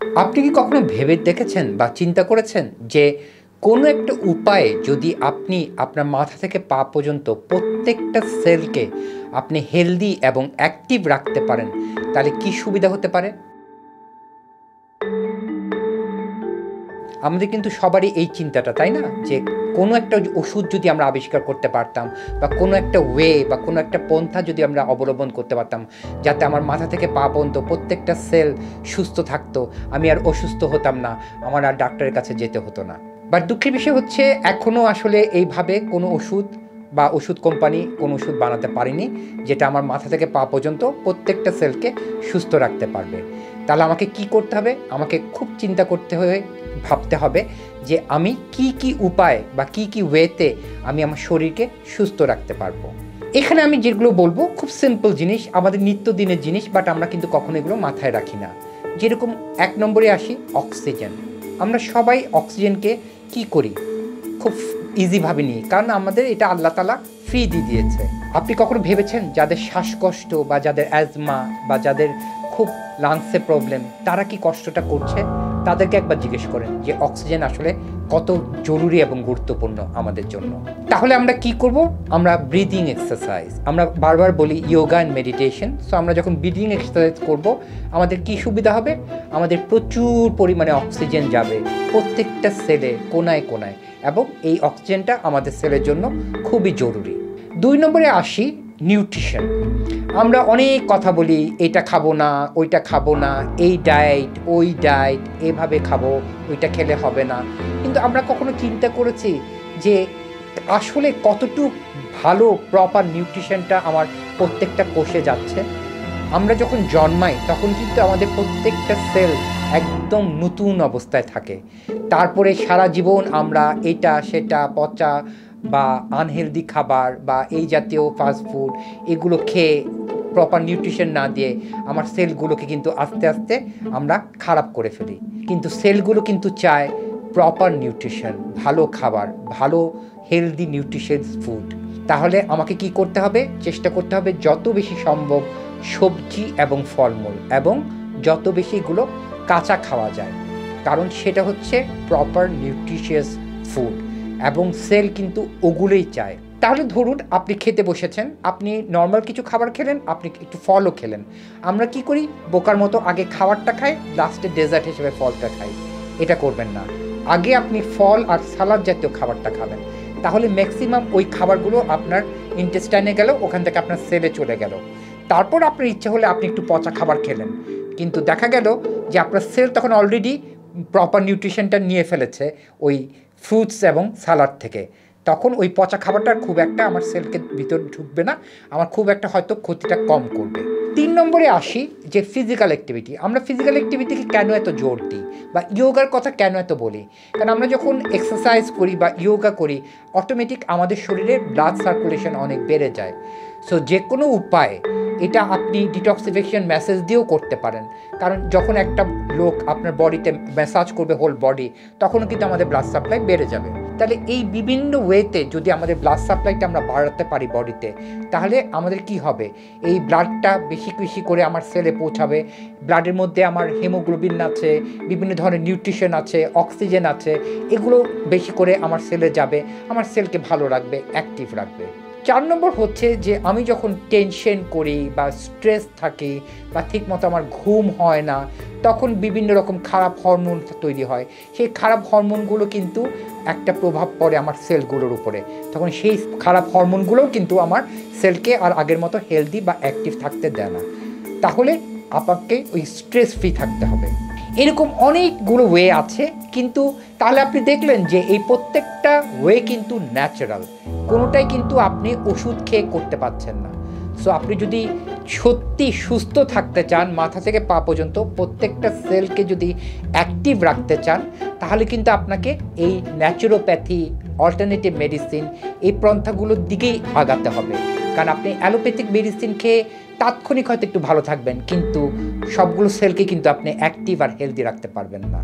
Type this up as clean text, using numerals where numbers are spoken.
আপনি কি কখনো ভেবে দেখেছেন বা চিন্তা করেছেন যে কোনো একটা উপায়ে যদি আপনি আপনার মাথা থেকে পা পর্যন্ত প্রত্যেকটা সেলকে আপনি হেলদি এবং অ্যাক্টিভ রাখতে পারেন, তাহলে কি সুবিধা হতে পারে? আমাদের কিন্তু সবারই এই চিন্তাটা, তাই না? যে কোনো একটা ওষুধ যদি আমরা আবিষ্কার করতে পারতাম বা কোনো একটা ওয়ে বা কোনো একটা পন্থা যদি আমরা অবলম্বন করতে পারতাম, যাতে আমার মাথা থেকে পা পর্যন্ত প্রত্যেকটা সেল সুস্থ থাকতো, আমি আর অসুস্থ হতাম না, আমার আর ডাক্তারের কাছে যেতে হতো না। বাট দুঃখের বিষয় হচ্ছে এখনও আসলে এইভাবে কোনো ওষুধ বা ওষুধ কোম্পানি কোনো ওষুধ বানাতে পারেনি যেটা আমার মাথা থেকে পা পর্যন্ত প্রত্যেকটা সেলকে সুস্থ রাখতে পারবে। তাহলে আমাকে কি করতে হবে? আমাকে খুব চিন্তা করতে হবে, ভাবতে হবে যে আমি কি কি উপায় বা কি কি ওয়েতে আমি আমার শরীরকে সুস্থ রাখতে পারবো। এখানে আমি যেগুলো বলবো খুব সিম্পল জিনিস, আমাদের নিত্যদিনের জিনিস, বাট আমরা কিন্তু কখনো এগুলো মাথায় রাখি না। যেরকম 1 নম্বরে আসি, অক্সিজেন। আমরা সবাই অক্সিজেনকে কি করি? খুব ইজিভাবে নিই, কারণ আমাদের এটা আল্লাহ তাআলা ফ্রি দিয়ে দিয়েছে। আপনি কখনো ভেবেছেন যাদের শ্বাসকষ্ট বা যাদের অ্যাজমা বা যাদের খুব লাংসে প্রবলেম, তারা কি কষ্টটা করছে? তাদেরকে একবার জিজ্ঞেস করেন যে অক্সিজেন আসলে কত জরুরি এবং গুরুত্বপূর্ণ আমাদের জন্য। তাহলে আমরা কি করব? আমরা ব্রিদিং এক্সারসাইজ, আমরা বারবার বলি ইয়োগা অ্যান্ড মেডিটেশন। সো আমরা যখন ব্রিদিং এক্সারসাইজ করব, আমাদের কি সুবিধা হবে? আমাদের প্রচুর পরিমাণে অক্সিজেন যাবে প্রত্যেকটা সেলে, কোনায় কোনায়, এবং এই অক্সিজেনটা আমাদের সেলের জন্য খুবই জরুরি। 2 নম্বরে আসি, নিউট্রিশন। আমরা অনেক কথা বলি, এটা খাবো না, ওইটা খাবো না, এই ডায়েট, ওই ডায়েট, এভাবে খাবো, ওইটা খেলে হবে না। কিন্তু আমরা কখনো চিন্তা করেছি যে আসলে কতটুকু ভালো প্রপার নিউট্রিশনটা আমার প্রত্যেকটা কোষে যাচ্ছে? আমরা যখন জন্মাই তখন কিন্তু আমাদের প্রত্যেকটা সেল একদম নতুন অবস্থায় থাকে। তারপরে সারা জীবন আমরা এটা সেটা পচা বা আনহেলদি খাবার বা এই জাতীয় ফাস্ট ফুড এগুলো খেয়ে প্রপার নিউট্রিশন না দিয়ে আমার সেলগুলোকে কিন্তু আস্তে আস্তে আমরা খারাপ করে ফেলি। কিন্তু সেলগুলো কিন্তু চায় প্রপার নিউট্রিশন, ভালো খাবার, ভালো হেলদি নিউট্রিশন ফুড। তাহলে আমাকে কি করতে হবে? চেষ্টা করতে হবে যত বেশি সম্ভব সবজি এবং ফলমূল, এবং যত বেশি এগুলো কাঁচা খাওয়া যায়, কারণ সেটা হচ্ছে প্রপার নিউট্রিশিয়াস ফুড, এবং সেল কিন্তু ওগুলোই চায়। তাহলে ধরুন আপনি খেতে বসেছেন, আপনি নর্মাল কিছু খাবার খেলেন, আপনি একটু ফলও খেলেন। আমরা কি করি? বোকার মতো আগে খাবারটা খাই, লাস্টে ডেজার্ট হিসেবে ফলটা খাই। এটা করবেন না। আগে আপনি ফল আর সালাদ জাতীয় খাবারটা খাবেন, তাহলে ম্যাক্সিমাম ওই খাবারগুলো আপনার ইন্টেস্টাইনে গেল, ওখান থেকে আপনার সেলে চলে গেল। তারপর আপনার ইচ্ছে হলে আপনি একটু পচা খাবার খেলেন, কিন্তু দেখা গেল যে আপনার সেল তখন অলরেডি প্রপার নিউট্রিশনটা নিয়ে ফেলেছে ওই ফ্রুটস এবং সালাড থেকে। তখন ওই পচা খাবারটা খুব একটা আমার সেলকে ভিতর ঢুকবে না, আমার খুব একটা হয়তো ক্ষতিটা কম করবে। 3 নম্বরে আসি যে ফিজিক্যাল অ্যাক্টিভিটি। আমরা ফিজিক্যাল অ্যাক্টিভিটিকে কেন এত জোর দিই বা ইয়োগার কথা কেন এত বলি? কারণ আমরা যখন এক্সারসাইজ করি বা ইয়োগা করি, অটোমেটিক আমাদের শরীরে ব্লাড সার্কুলেশন অনেক বেড়ে যায়। সো যে কোনো উপায়, এটা আপনি ডিটক্সিফিকেশন ম্যাসেজ দিয়েও করতে পারেন, কারণ যখন একটা লোক আপনার বডিতে ম্যাসাজ করবে হোল বডি, তখনও কিন্তু আমাদের ব্লাড সাপ্লাই বেড়ে যাবে। তাহলে এই বিভিন্ন ওয়েতে যদি আমাদের ব্লাড সাপ্লাইটা আমরা বাড়াতে পারি বডিতে, তাহলে আমাদের কি হবে? এই ব্লাডটা বেশি বেশি করে আমার সেলে পৌঁছাবে। ব্লাডের মধ্যে আমার হিমোগ্লোবিন আছে, বিভিন্ন ধরনের নিউট্রিশন আছে, অক্সিজেন আছে, এগুলো বেশি করে আমার সেলে যাবে, আমার সেলকে ভালো রাখবে, অ্যাক্টিভ রাখবে। 4 নম্বর হচ্ছে যে আমি যখন টেনশন করি বা স্ট্রেস থাকি বা ঠিকমতো আমার ঘুম হয় না, তখন বিভিন্ন রকম খারাপ হরমোন তৈরি হয়। সেই খারাপ হরমোনগুলো কিন্তু একটা প্রভাব পড়ে আমার সেলগুলোর উপরে। তখন সেই খারাপ হরমোনগুলোও কিন্তু আমার সেলকে আর আগের মতো হেলদি বা অ্যাক্টিভ থাকতে দেয় না। তাহলে আপনাকে ওই স্ট্রেস ফ্রি থাকতে হবে। এরকম অনেকগুলো ওয়ে আছে, কিন্তু তাহলে আপনি দেখলেন যে এই প্রত্যেকটা ওয়ে কিন্তু ন্যাচারাল, কোনোটাই কিন্তু আপনি ওষুধ খেয়ে করতে পারছেন না। সো আপনি যদি সত্যি সুস্থ থাকতে চান, মাথা থেকে পা পর্যন্ত প্রত্যেকটা সেলকে যদি অ্যাক্টিভ রাখতে চান, তাহলে কিন্তু আপনাকে এই ন্যাচুরোপ্যাথি, অল্টারনেটিভ মেডিসিন, এই পন্থাগুলোর দিকেই আগাতে হবে। কারণ আপনি অ্যালোপ্যাথিক মেডিসিন খেয়ে তাৎক্ষণিক হয়তো একটু ভালো থাকবেন, কিন্তু সবগুলো সেলকে কিন্তু আপনি অ্যাক্টিভ আর হেলদি রাখতে পারবেন না।